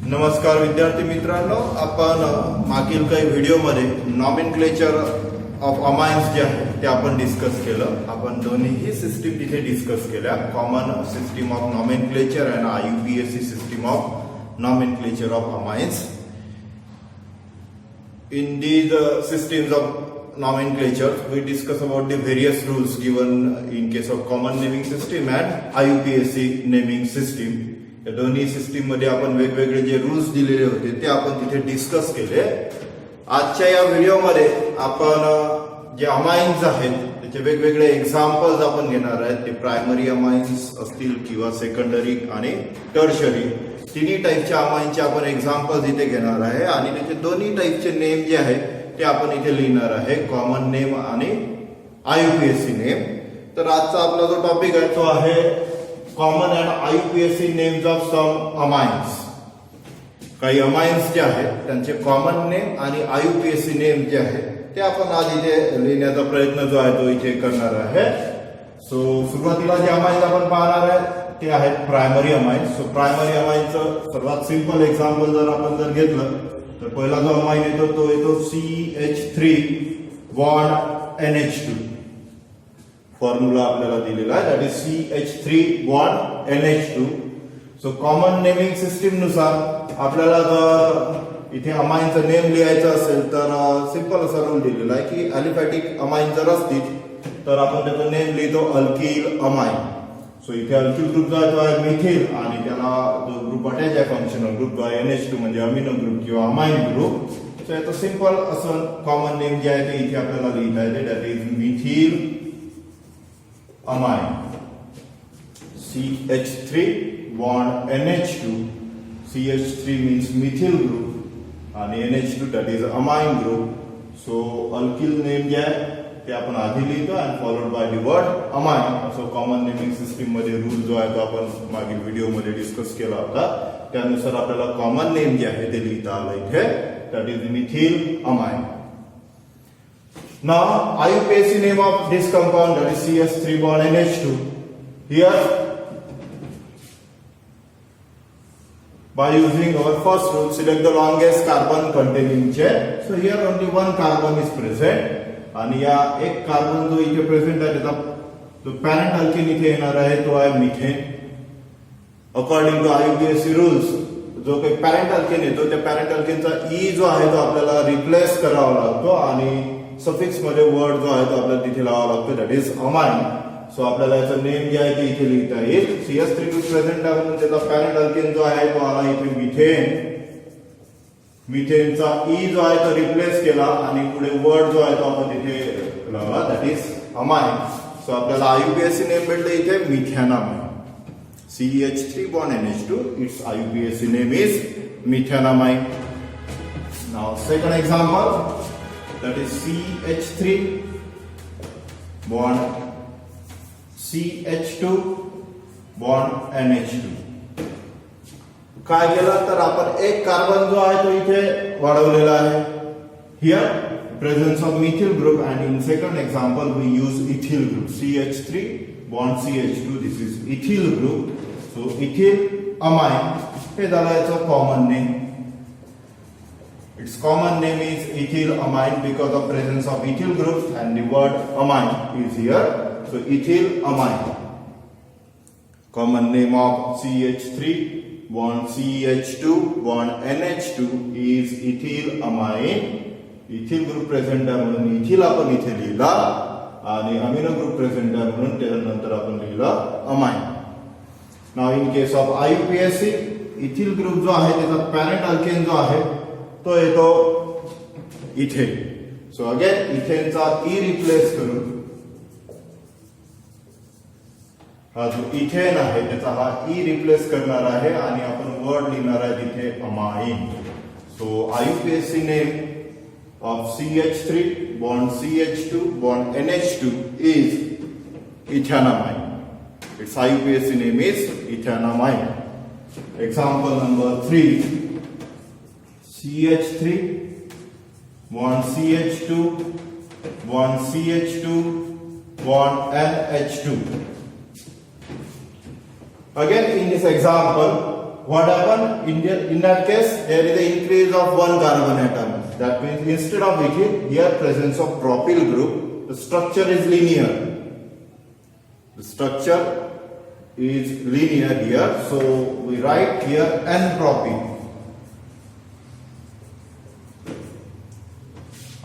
नमस्कार विद्यार्थी मित्रांनो, आपण मागील काही व्हिडिओमध्ये नॉमेनक्लेचर ऑफ अमाइन्स जे आहे ते आपण डिस्कस केलं. आपण दोन्हीही सिस्टीम तिथे डिस्कस केल्या, common system of nomenclature and IUPAC system of nomenclature of amines. In these systems of nomenclature, we discuss about the various rules given in case of common naming system and IUPAC naming system. या दोन्ही system मध्ये आपण वेगवेगळे जे rules दिलेले होते ते आपण तिथे डिस्कस केले. आजच्या या व्हिडिओमध्ये आपण जे अमाइन्स आहेत त्याचे वेगवेगळे एक्झाम्पल्स आपण घेणार आहेत. ते प्रायमरी अमाइन्स असतील किंवा सेकंडरी आणि टर्शरी, तिन्ही टाईपच्या अमाइनचे आपण एक्झाम्पल्स इथे घेणार आहे आणि त्याचे दोन्ही टाईपचे नेम जे आहे ते आपण इथे लिहिणार आहे, कॉमन नेम आणि IUPAC नेम. तर आजचा आपला जो टॉपिक आहे तो आहे common and IUPAC names of some amines. काही अमाइन्स जे आहेत त्यांचे कॉमन नेम आणि IUPAC नेम जे आहे ते आपण आज इथे लिहिण्याचा प्रयत्न जो आहे तो इथे करणार आहे. सो सुरुवातीला जे अमाइन्स आपण पाहणार आहे ते आहेत प्रायमरी अमाइन्स. सो प्रायमरी अमाइनचं सर्वात सिंपल एक्झाम्पल जर आपण घेतलं तर पहिला जो अमाइन येतो तो येतो CH3 बॉन्ड NH2. फॉर्म्युला आपल्याला दिलेला आहे, that is CH3 bond NH2. So common naming system नुसार आपल्याला जर इथे अमाइनचं नेम लिहायचं असेल तर सिंपल असा रूल दिलेला आहे की अलिफॅटिक अमाइन जर असतील तर आपण त्याचं नेम लिहितो अल्किल अमाइन. सो इथे अल्किल ग्रुप जो आहे तो आहे मिथिल आणि त्याला जो ग्रुप अटॅच आहे फंक्शनल ग्रुप जो आहे NH2 म्हणजे अमिनो ग्रुप किंवा अमाइन ग्रुप. सो याचं सिंपल असं कॉमन नेम जे आहे ते इथे आपल्याला लिहिता येते, that is methyl amine. CH3 bond NH2. CH3 means methyl group आणि NH2 that is amine group. So alkyl name जे आहे ते आपण आधी लिहितो and followed by the word amine. असं कॉमन नेमिंग सिस्टीम मध्ये रूल जो आहे तो आपण मागील व्हिडिओमध्ये डिस्कस केला होता. त्यानुसार आपल्याला कॉमन नेम जे आहे ते लिहिता आलं इथे, that is methyl amine. Now IUPAC name of this compound, that is CH3 bond NH2. Here by using our first rule, select the longest carbon containing chain. So here only one carbon is present आणि या एक carbon जो इथे present आहे त्याचा जो parent alkane इथे येणार आहे तो आहे methane. According to IUPAC rules जो काही पॅरेंट अल्केन येतो त्या पॅरेंट अल्केनचा ई जो आहे तो आपल्याला रिप्लेस करावा लागतो आणि सफिक्स मध्ये वर्ड जो आहे तो आपल्याला तिथे लावावा लागतो, दॅट इज अमाइन. सो आपल्याला याचं नेम जे आहे ते इथे लिहिता येईल. CH3 प्रेझेंट आहे म्हणून त्याचा पॅरेंट अल्केन जो आहे तो आला इथे मिथेन. मिथेनचा ई जो आहे तो रिप्लेस केला आणि पुढे वर्ड जो आहे तो आपण तिथे लावला, दॅट इज अमाइन. सो आपल्याला IUPAC नेम भेटलं इथे methanamine. CH3 bond NH2, it's IUPAC name is methanamine. Now second example, that is CH3 bond CH2 bond NH2. काय केलं तर आपण एक कार्बन जो आहे तो इथे वाढवलेला आहे. Here presence of methyl group and in second example we use ethyl group. CH3 bond CH2, this is ethyl group. So ethyl amine हे झालं याचं common name. Its common name is ethyl amine because of presence of ethyl groups and the word amine is here. So ethyl amine. Common name of CH3 bond CH2 bond NH2 is ethyl amine. Ethyl group present आहे म्हणून ethyl आपण इथे लिहिला आणि amino group present आहे म्हणून त्यानंतर आपण लिहिला amine. Now in case of IUPAC ethyl group जो आहे त्याचा पॅरेंट अल्केन जो आहे तो येतो इथे. सो अगेन इथेनचा ई रिप्लेस करून हा जो इथेन आहे त्याचा हा ई रिप्लेस करणार आहे आणि आपण वर्ड लिहिणार आहे तिथे amine. So IUPAC name of CH3 bond CH2 bond NH2 is ethanamine. It's IUPAC name is ethanamine. Example number 3, CH3 bond CH2 bond CH2 bond NH2. Again in this example what happened in that case? There is an increase of one carbon atom. That means instead of ethyl, here presence of propyl group, the structure is linear. The structure is linear here, so we write here N-propyl.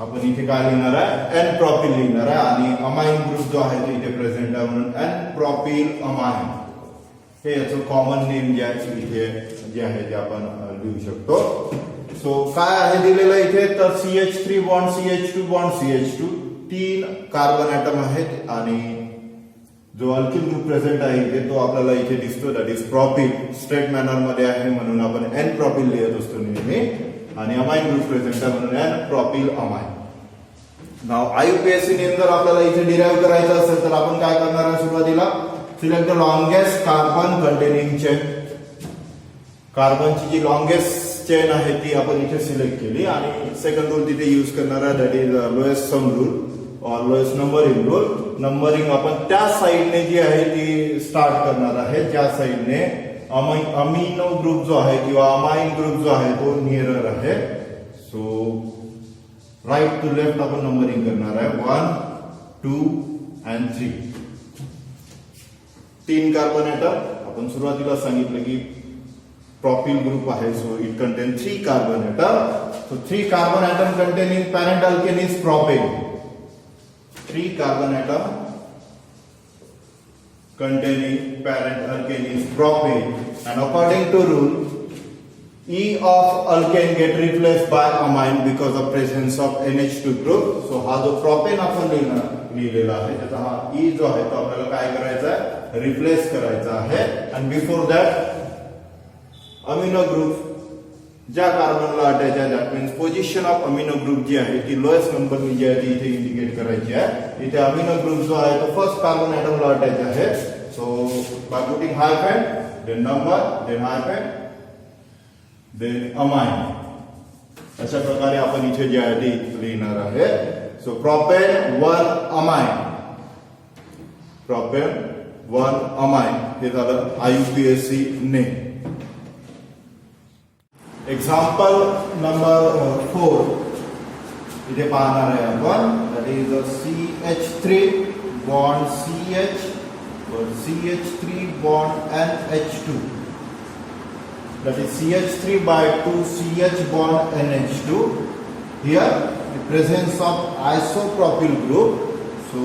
आपण इथे काय लिहिणार आहे? N-propyl लिहिणार आहे आणि amine group जो आहे तो इथे प्रेझेंट आहे म्हणून N-propyl अमाइन. हे याचं कॉमन नेम जे आहे इथे जे आहे ते आपण लिहू शकतो. सो काय आहे दिलेलं इथे तर CH3 bond CH2 bond CH2 तीन कार्बन ऍटम आहेत आणि जो अल्किल ग्रुप प्रेझेंट आहे इथे तो आपल्याला इथे दिसतो, दॅट इज प्रॉपिल. स्ट्रेट मॅनर मध्ये आहे म्हणून आपण N-propyl लिहित असतो नेहमी आणि अमाइन ग्रुप प्रेझेंट आहे म्हणून N-propyl अमाइन. नाव IUPAC नेम जर आपल्याला इथे डिराइव्ह करायचं असेल तर आपण काय करणार आहे? सुरुवातीला select the longest carbon containing chain. कार्बनची जी लॉंगेस्ट चेन आहे ती आपण इथे सिलेक्ट केली आणि सेकंड रूल तिथे यूज करणार आहे, that is lowest sum rule और लोएस्ट नंबरिंग रूल. नंबरिंग आपण त्या साइडने जी आहे ती स्टार्ट करणार आहे ज्या साइडने अमिनो ग्रुप जो आहे किंवा अमाइन ग्रुप जो आहे तो नियरर आहे. सो राइट टू लेफ्ट आपण नंबरिंग करणार आहे 1, 2 and 3. तीन कार्बन ऍटम. आपण सुरुवातीला सांगितलं की propyl group आहे, so it contains 3 carbon atom. So 3 carbon atom containing parent alkane is propane. 3 carbon atom containing parent alkane is propane, and according to rule E of alkane get replaced by amine because of presence of NH2 group. So हा जो propane आपण लिहिलेला आहे त्याचा हा E जो आहे तो आपल्याला काय करायचा आहे? रिप्लेस करायचा आहे. आणि बिफोर दॅट अमिनो ग्रुप ज्या कार्बनला अटॅच आहे, that means position of amino group जी आहे ती लोएस्ट नंबरनी जी आहे ती इथे इंडिकेट करायची आहे. इथे अमिनो ग्रुप जो आहे तो फर्स्ट कार्बन ऍटमला अटॅच आहे. So by putting hyphen then number then hyphen then amine, अशा प्रकारे आपण इथे जे आहे ते लिहिणार आहे. So propane 1 amine, propane 1 amine हे झालं IUPAC नेम. एक्झाम्पल नंबर 4 इथे पाहणार आहे आपण, that is CH3 bond CH CH3 bond NH2, that is CH3 by 2 CH bond NH2. Here the presence of isopropyl group. So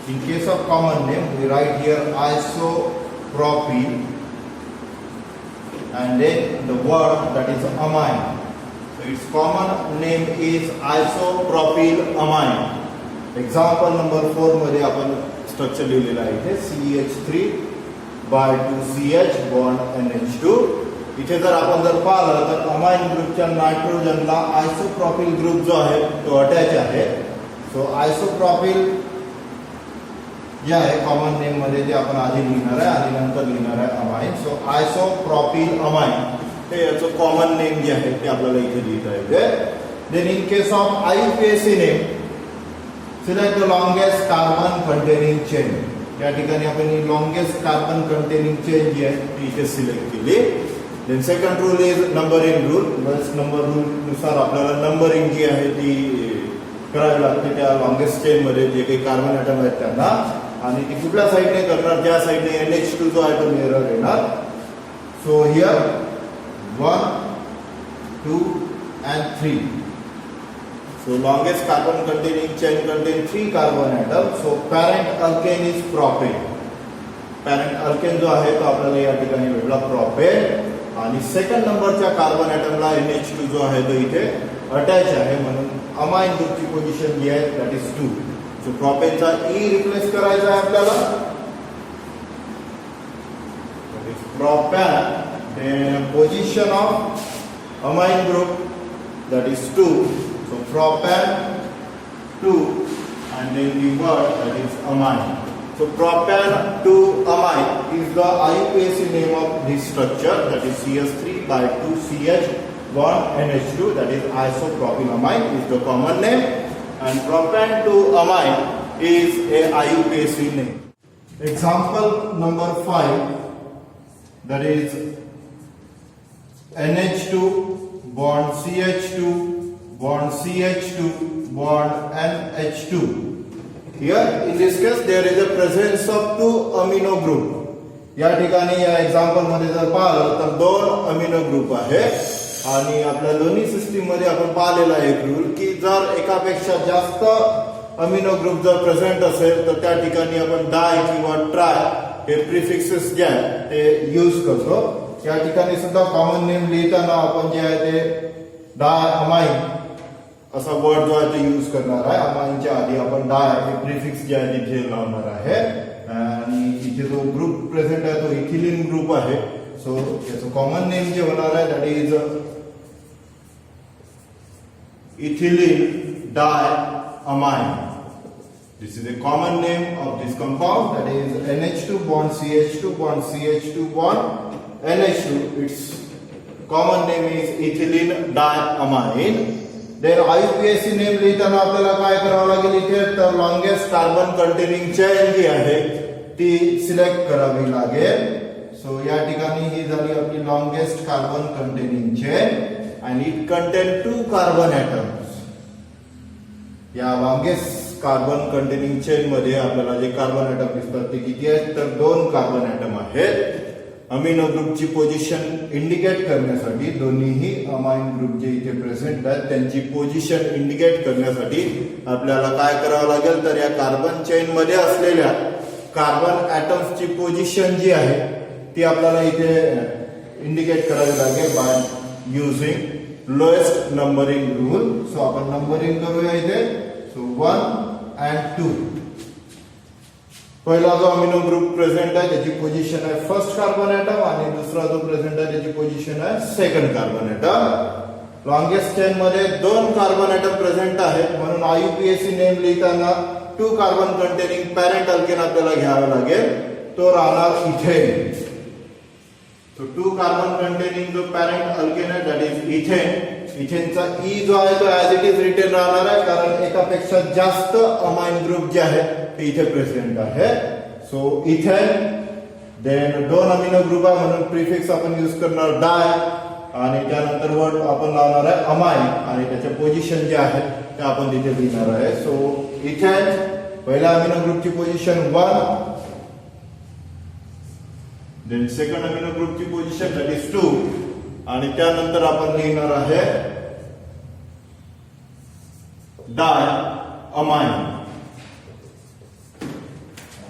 in case of common name we write here isopropyl and then the word that is amine. So its common name is isopropyl amine. Example number 4 मध्ये आपण structure लिहिलेलं आहे इथे CH3 by 2 CH bond NH2. इथे जर आपण जर पाहिलं तर अमाइन ग्रुपच्या नायट्रोजनला आयसोप्रॉपिल ग्रुप जो आहे तो अटॅच आहे. सो आयसोप्रॉपिल जे आहे कॉमन नेम मध्ये ते आपण आधी लिहिणार आहे आणि नंतर लिहिणार आहे अमाइन. सो आयसोप्रॉपिल अमाइन हे याचं कॉमन नेम जे आहे ते आपल्याला इथे लिहिता येते. Then in case of IUPAC name select the longest carbon containing chain. या ठिकाणी आपण ही लॉंगेस्ट कार्बन कंटेनिंग चेन जी आहे ती इथे सिलेक्ट केली. Then second rule is numbering rule. बस नंबर रूल नुसार आपल्याला नंबरिंग जी आहे ती करावी लागते त्या लॉंगेस्ट चेन मध्ये जे काही कार्बन ऍटम आहेत त्यांना, आणि ती कुठल्या साईडने करणार, ज्या साईडने NH2 जो आहे तो नियरर येणार. So here 1, 2 and 3. So longest carbon containing chain contains 3 carbon atoms. So parent alkane is propane. Parent alkane जो आहे तो आपल्याला या ठिकाणी भेटला प्रोपेन, आणि सेकंड नंबरच्या कार्बन ऍटमला NH2 जो आहे तो इथे अटॅच आहे म्हणून अमाइन ग्रुपची पोझिशन जी आहे दॅट इज 2. सो प्रोपेनचा E रिप्लेस करायचा आहे आपल्याला, that is propane. Then position of amine group that is 2. So propan 2 and then the word that is amine. So propan 2 amine is the IUPAC name of this structure, that is CH3 by 2 CH bond NH2, that is isopropylamine is the common name, and propan 2 amine is a IUPAC name. Example number 5, that is NH2 bond CH2 bond CH2 bond NH2. Here in this case there is a presence of two amino group. या ठिकाणी या example मध्ये जर पाहिलं तर दोन amino group आहे आणि आपल्या दोन्ही सिस्टीम मध्ये आपण पाहिलेला एक रूल की जर एकापेक्षा जास्त अमिनो ग्रुप जर प्रेझेंट असेल तर त्या ठिकाणी आपण डाय किंवा ट्राय हे प्रिफिक्सेस जे आहे ते यूज करतो. या ठिकाणी सुद्धा कॉमन नेम लिहिताना आपण जे आहे ते डाय अमाइन असा वर्ड जो आहे ते यूज करणार आहे. अमाइनच्या आधी आपण डाय हे प्रिफिक्स जे आहे तिथे लावणार आहे आणि इथे जो ग्रुप प्रेझेंट आहे तो इथिलीन ग्रुप आहे. सो याचं कॉमन नेम जे होणार आहे that is ethylene diamine. This is a common name of this compound, that is NH2 bond CH2 bond CH2 bond NH2. Its common name is ethylene diamine. Then IUPAC name लिहिताना आपल्याला काय करावं लागेल इथे तर longest carbon containing chain जी आहे ती सिलेक्ट करावी लागेल. सो या ठिकाणी ही झाली आपली लॉंगेस्ट कार्बन कंटेनिंग चेन आणि इट कंटेन 2 कार्बन ॲटम्स. या लॉंगेस्ट कार्बन कंटेनिंग चेन मध्ये आपल्याला जे कार्बन ॲटम दिसतात ते किती आहेत तर 2 कार्बन ॲटम आहेत. अमिनो ग्रुपची पोझिशन इंडिकेट करण्यासाठी दोन्हीही अमाइन ग्रुप जे इथे प्रेझेंट आहेत त्यांची पोझिशन इंडिकेट करण्यासाठी आपल्याला काय करावं लागेल तर या कार्बन चेन मध्ये असलेल्या कार्बन ॲटम्सची पोझिशन जी आहे ती आपल्याला इथे इंडिकेट करावी लागेल by using lowest numbering rule. So आपण नंबरिंग करूया इथे. So 1 and 2. पहिला जो अमिनो ग्रुप प्रेझेंट आहे त्याची पोझिशन आहे फर्स्ट कार्बन ॲटम आणि दुसरा जो प्रेझेंट आहे त्याची पोझिशन आहे second carbon atom. Longest chain मध्ये 2 कार्बन ॲटम प्रेझेंट आहेत म्हणून IUPAC नेम लिहिताना 2 कार्बन कंटेनिंग पॅरेंट अल्केन आपल्याला घ्यावा लागेल. तो राहणार इथेन. सो 2 कार्बन कंटेनिंग जो पॅरेंट अल्केन आहे दॅट इज इथेन. इथेनचा ई जो आहे तो ऍज इट इज रिटेन राहणार आहे कारण एकापेक्षा जास्त अमाइन ग्रुप जे आहे ते इथे प्रेझेंट आहे. So ethane then 2 amino group आहे म्हणून प्रिफिक्स आपण यूज करणार डाय आणि त्यानंतर वर्ड आपण लावणार आहे अमाइन आणि त्याचे पोझिशन जे आहे ते आपण तिथे लिहिणार आहे. सो इथेन पहिल्या अमिनो ग्रुपची पोझिशन 1 देन सेकंड अमिनो ग्रुपची पोझिशन दॅट इज 2 आणि त्यानंतर आपण लिहिणार आहे diamine.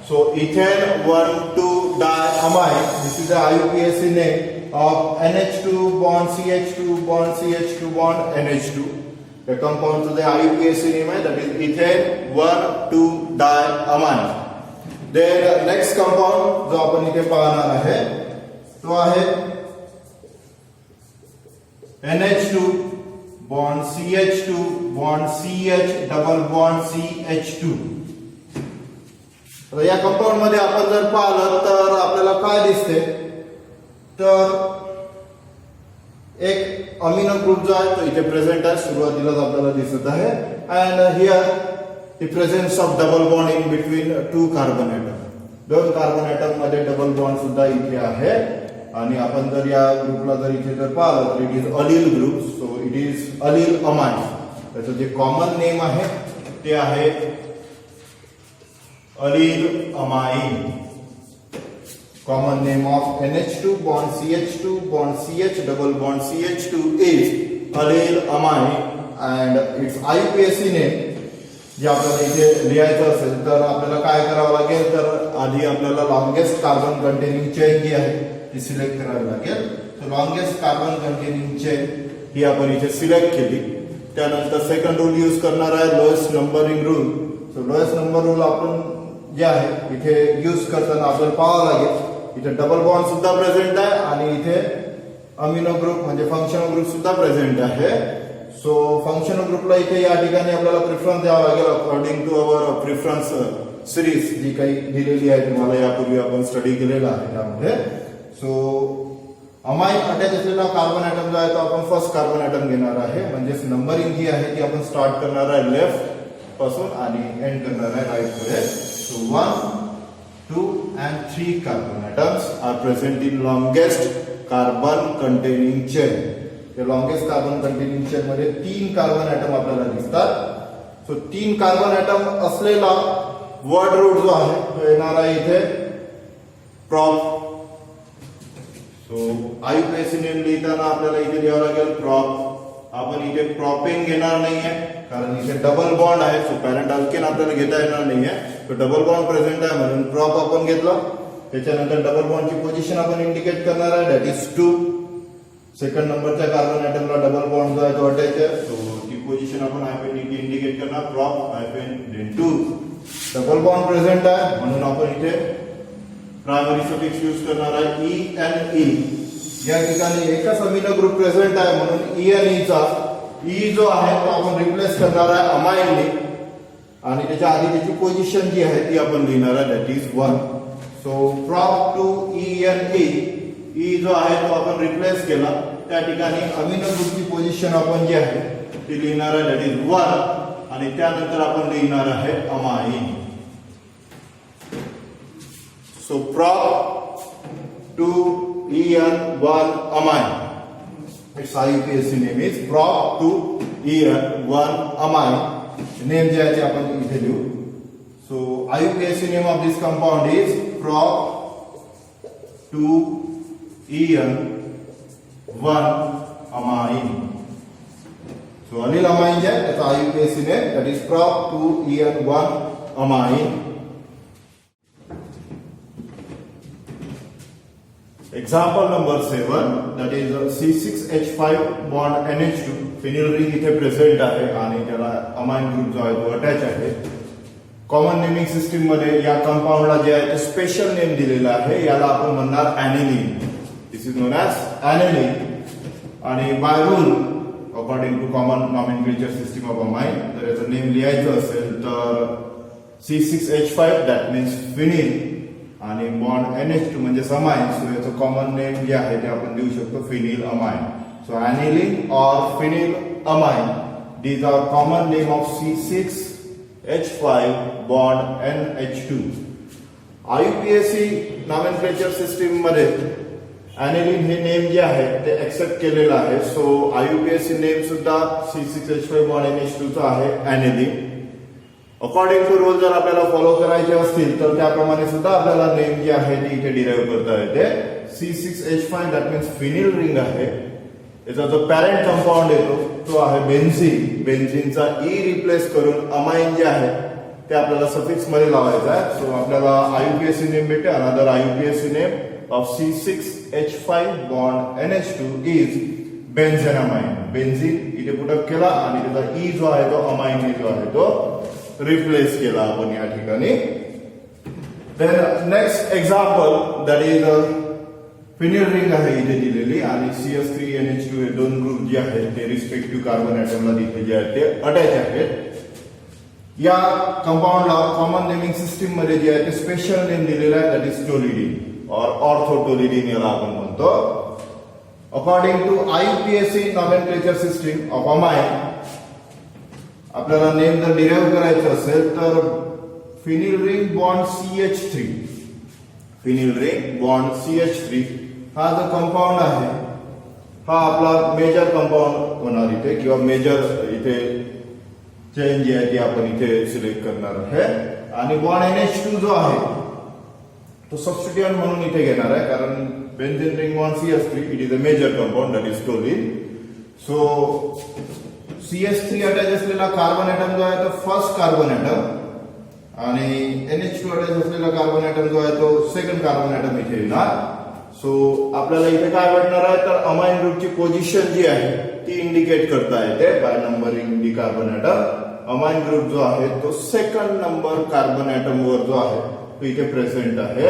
So ethane 1 2 diamine. This is the IUPAC name of NH2 bond CH2 bond CH2 bond NH2. The compound चं IUPAC name आहे that is ethane 1 2 diamine. Then next compound जो आपण इथे पाहणार आहे तो आहे NH2 bond CH2 bond CH double bond CH2. तर या कंपाऊंड मध्ये आपण जर पाहिलं तर आपल्याला काय दिसते तर एक अमिनो ग्रुप जो आहे तो इथे प्रेझेंट आहे सुरुवातीलाच आपल्याला दिसत आहे and here the presence of double bond in between 2 carbon atom. 2 carbon atom मध्ये डबल बॉन्ड सुद्धा इथे आहे आणि आपण जर या ग्रुपला जर इथे जर पाहिलं तर it is allyl group. So it is allyl amine. त्याचं जे कॉमन नेम आहे ते आहे allyl amine. Common name of NH2 bond CH2 bond CH double bond CH2 is allyl amine and its IUPAC name जे आपल्याला इथे लिहायचं असेल तर आपल्याला काय करावं लागेल तर आधी आपल्याला लॉंगेस्ट कार्बन कंटेनिंग चेन जी आहे ती सिलेक्ट करावी लागेल. So longest carbon containing chain ही आपण इथे सिलेक्ट केली. त्यानंतर सेकंड रूल यूज करणार आहे lowest numbering rule. So lowest number rule आपण जे आहे इथे यूज करताना आपल्याला पाहावं लागेल इथे डबल बॉन्ड सुद्धा प्रेझेंट आहे आणि इथे अमिनो ग्रुप म्हणजे फंक्शनल ग्रुप सुद्धा प्रेझेंट आहे. सो फंक्शनल ग्रुपला इथे या ठिकाणी आपल्याला प्रिफरन्स द्यावा लागेल according to our preference series जी काही दिलेली आहे तुम्हाला यापूर्वी आपण स्टडी केलेला आहे त्यामध्ये. सो अमाइन अटॅच असलेला कार्बन ॲटम जो आहे तो आपण फर्स्ट कार्बन ॲटम घेणार आहे म्हणजेच नंबरिंग जी आहे ती आपण स्टार्ट करणार आहे लेफ्ट पासून आणि एंड करणार आहे राईट मध्ये. So 1 2 and 3 carbon atoms are present in longest carbon containing chain. या लॉंगेस्ट कार्बन कंटेनिंग चेन मध्ये 3 कार्बन ॲटम आपल्याला दिसतात. सो 3 कार्बन ॲटम असलेला वर्ड रूट जो आहे तो येणार आहे इथे प्रॉप. सो IUPAC नेम लिहिताना आपल्याला इथे लिहावं लागेल प्रॉप. आपण इथे प्रॉपिंग घेणार नाहीये कारण इथे डबल बॉन्ड आहे. सो पॅरेंट अल्केन आपल्याला घेता येणार नाहीये. तो डबल बॉन्ड प्रेझेंट आहे म्हणून प्रॉप आपण घेतला. त्याच्यानंतर डबल बॉन्डची पोझिशन आपण इंडिकेट करणार आहे, दॅट इज 2. सेकंड नंबरच्या कार्बन ॲटमला डबल बॉन्ड जो आहे तो अटॅच आहे. सो ती पोझिशन आपण हायफेन इंडिकेट करणार, prop hyphen then 2. Double bond present आहे म्हणून आपण इथे प्रायमरी सफिक्स यूज करणार आहे ENE. या ठिकाणी एकच अमिनो ग्रुप प्रेझेंट आहे म्हणून ENE चा E जो आहे तो आपण रिप्लेस करणार आहे अमाइनने आणि त्याच्या आधी त्याची पोझिशन जी आहे ती आपण लिहिणार आहे, that is 1. So prop two ENE, E जो आहे तो आपण रिप्लेस केला. त्या ठिकाणी अमिनो ग्रुपची पोझिशन आपण जी आहे ती लिहिणार आहे, दॅट इज 1 आणि त्यानंतर आपण लिहिणार आहे amine. So prop two EN1 amine. Its IUPAC name is prop to EN1 amine. Name जे आहे ते आपण इथे लिहू. So IUPAC name of this compound is prop to EN1 amine. So Anil amine जे आहे त्याचा IUPAC name that is prop to EN1 amine. Example number 7, that is C6H5 bond NH2. Phenyl ring इथे प्रेझेंट आहे आणि त्याला amine group जो आहे तो अटॅच आहे. कॉमन नेमिंग सिस्टीम मध्ये या कंपाऊंडला जे आहे ते स्पेशल नेम दिलेला आहे. याला आपण म्हणणार aniline. This is known as aniline. आणि by rule according to common nomenclature system of amine जर याचं नेम लिहायचं असेल तर C6H5 दॅट मीन्स फिनिल आणि बॉन्ड NH2 म्हणजे अमाइन. सो याचं कॉमन नेम जे आहे ते आपण देऊ शकतो phenyl amine. So aniline or phenyl amine, these are common name of C6H5 bond NH2. IUPAC nomenclature system मध्ये ॲनिलीन हे नेम जे आहे ते एक्सेप्ट केलेलं आहे. सो IUPAC नेम सुद्धा C6H5 bond NH2 चा आहे ॲनिलीन. अकॉर्डिंग टू रूल जर आपल्याला फॉलो करायचे असतील तर त्याप्रमाणे सुद्धा आपल्याला नेम जे आहे ते इथे डिराईव्ह करता येते. C6H5 that means phenyl ring आहे. याचा जो पॅरेंट कंपाऊंड येतो तो आहे बेन्झीन. बेन्झीनचा E रिप्लेस करून अमाइन जे आहे ते आपल्याला सफिक्स मध्ये लावायचं आहे. सो आपल्याला IUPAC नेम भेटेल. Another IUPAC name of C6H5 bond NH2 is benzenamine. Benzene इथे पुटअप केला आणि त्याचा E जो आहे तो अमाइन जो आहे तो रिप्लेस केला आपण या ठिकाणी. Then next example that is phenyl ring आहे इथे दिलेली आणि CH3NH2 हे दोन ग्रुप जे आहेत ते रिस्पेक्टिव्ह कार्बन ॲटमला तिथे जे आहेत ते अटॅच आहेत. या कंपाऊंडला कॉमन नेमिंग सिस्टीम मध्ये जे आहे ते स्पेशल नेम दिलेला आहे, दॅट इज टोलिडीन और ऑर्थोटोलिडीन याला आपण म्हणतो. According to IUPAC nomenclature system of amine आपल्याला नेम जर डिराईव्ह करायचं असेल तर phenyl ring bond CH3, phenyl ring bond CH3 हा जो कंपाऊंड आहे हा आपला मेजर कंपाऊंड होणार इथे किंवा मेजर इथे चेन जी आहे ती आपण इथे सिलेक्ट करणार आहे. आणि बॉन्ड NH2 जो आहे तो सबस्टिट्यूएंट म्हणून इथे घेणार आहे कारण benzene ring bond CH3 it is a major compound that is toluene. So CH3 attach असलेला कार्बन ॲटम जो आहे तो फर्स्ट कार्बन ॲटम आणि NH2 अटॅच असलेला कार्बन ॲटम जो आहे तो सेकंड कार्बन ॲटम इथे येणार. सो आपल्याला इथे काय भेटणार आहे तर अमाइन ग्रुपची पोझिशन जी आहे ती इंडिकेट करता येते by numbering the carbon atom. Amine group जो आहे तो सेकंड नंबर कार्बन ॲटम वर जो आहे तो इथे प्रेझेंट आहे.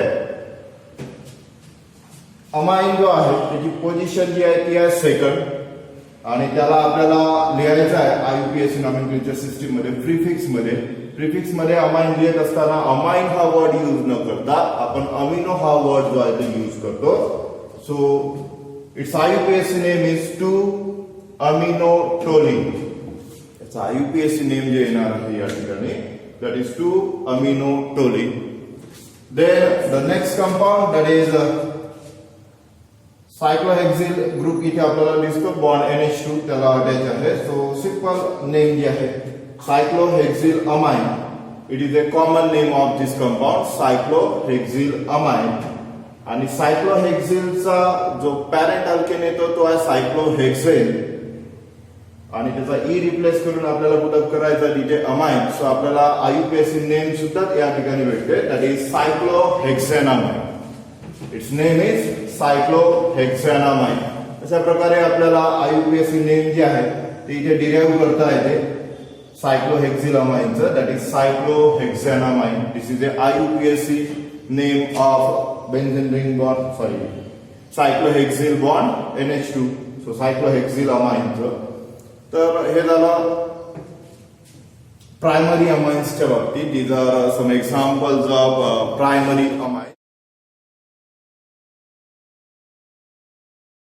अमाइन जो आहे त्याची पोझिशन जी आहे ती आहे सेकंड आणि त्याला आपल्याला लिहायचं आहे IUPAC नॉमेनक्लेचर सिस्टीम मध्ये प्रिफिक्स मध्ये. प्रिफिक्स मध्ये अमाइन लिहित असताना अमाइन हा वर्ड यूज न करता आपण अमिनो हा वर्ड जो आहे तो यूज करतो. So it's IUPAC name is 2-aminotolin. याचा IUPAC नेम जे येणार आहे या ठिकाणी that is 2-aminotolin. Then the next compound that is cyclohexyl group इथे आपल्याला दिसतो बॉन्ड NH2 त्याला अटॅच आहे. सो सिंपल नेम जे आहे cyclohexyl amine. It is a common name of this compound cyclohexyl amine. आणि सायक्लोहेक्सिलचा जो पॅरेंट अल्केन येतो तो आहे सायक्लोहेक्सेन आणि त्याचा ई रिप्लेस करून आपल्याला पुटअप करायचा तिथे अमाइन. सो आपल्याला IUPAC नेम सुद्धा या ठिकाणी भेटते that is cyclohexanamine. It's name is cyclohexanamine. अशा प्रकारे आपल्याला IUPAC नेम जे आहे ते इथे डिराइव्ह करता येते सायक्लोहेक्सिल अमाइनचं that is cyclohexanamine. This is a IUPAC name of benzene ring bond cyclohexyl bond NH2. So cyclohexyl अमाइनचं. तर हे झालं प्रायमरी अमाइन्सच्या बाबतीत. These are some examples of primary amine.